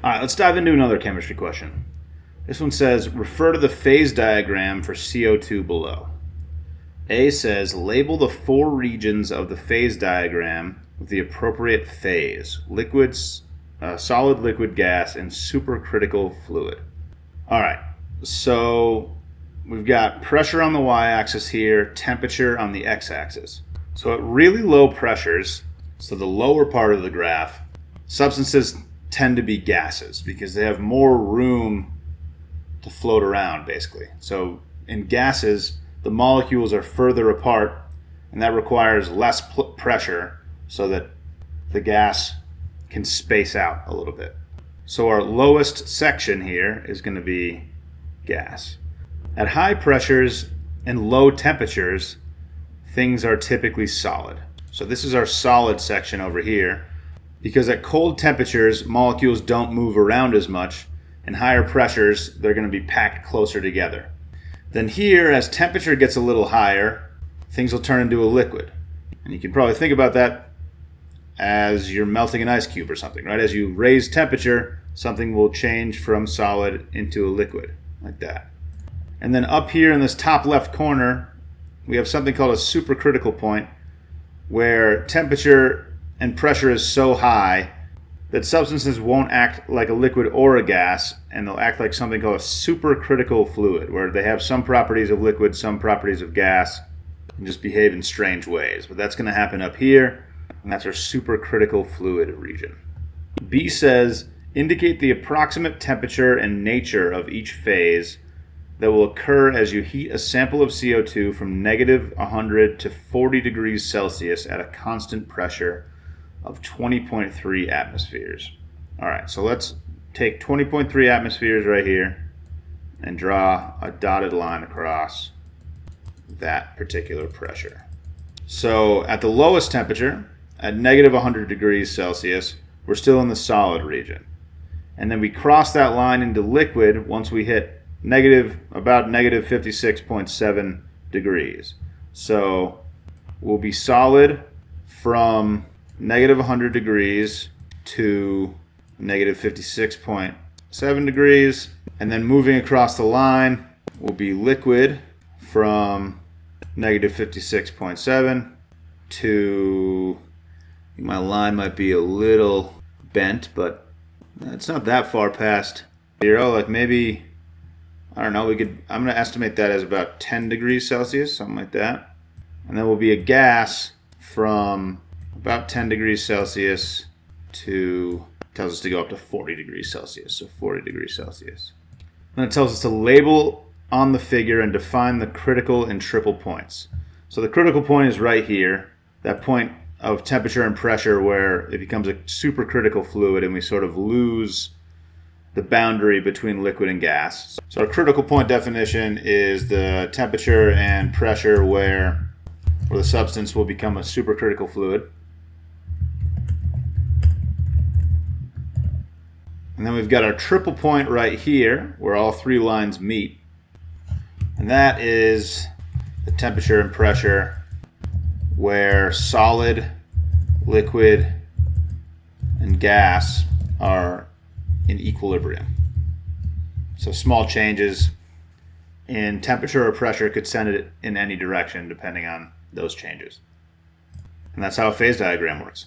All right, let's dive into another chemistry question. This one says, refer to the phase diagram for CO2 below. A says, label the 4 regions of the phase diagram with the appropriate phase: liquids, solid, liquid, gas, and supercritical fluid. All right, so we've got pressure on the y-axis here, temperature on the x-axis. So at really low pressures, so the lower part of the graph, substances tend to be gases because they have more room to float around, basically. So in gases, the molecules are further apart, and that requires less pressure so that the gas can space out a little bit. So our lowest section here is going to be gas. At high pressures and low temperatures, things are typically solid. So this is our solid section over here, because at cold temperatures, molecules don't move around as much, and higher pressures, they're going to be packed closer together. Then here, as temperature gets a little higher, things will turn into a liquid. And you can probably think about that as you're melting an ice cube or something, right? As you raise temperature, something will change from solid into a liquid, like that. And then up here in this top left corner, we have something called a supercritical point, where temperature and pressure is so high that substances won't act like a liquid or a gas, and they'll act like something called a supercritical fluid, where they have some properties of liquid, some properties of gas, and just behave in strange ways. But that's going to happen up here, and that's our supercritical fluid region. B says, indicate the approximate temperature and nature of each phase that will occur as you heat a sample of CO2 from negative 100 to 40 degrees Celsius at a constant pressure of 20.3 atmospheres. All right, so let's take 20.3 atmospheres right here and draw a dotted line across that particular pressure. So at the lowest temperature, at negative 100 degrees Celsius, we're still in the solid region. And then we cross that line into liquid once we hit about negative 56.7 degrees. So we'll be solid from negative 100 degrees to negative 56.7 degrees, and then moving across the line will be liquid from negative 56.7 to, my line might be a little bent, but it's not that far past 0, like maybe, I don't know, I'm going to estimate that as about 10 degrees Celsius, something like that. And then will be a gas from about 10 degrees Celsius tells us to go up to 40 degrees Celsius, so 40 degrees Celsius. Then it tells us to label on the figure and define the critical and triple points. So the critical point is right here, that point of temperature and pressure where it becomes a supercritical fluid and we sort of lose the boundary between liquid and gas. So our critical point definition is the temperature and pressure where the substance will become a supercritical fluid. And then we've got our triple point right here where all 3 lines meet. And that is the temperature and pressure where solid, liquid, and gas are in equilibrium. So small changes in temperature or pressure could send it in any direction depending on those changes. And that's how a phase diagram works.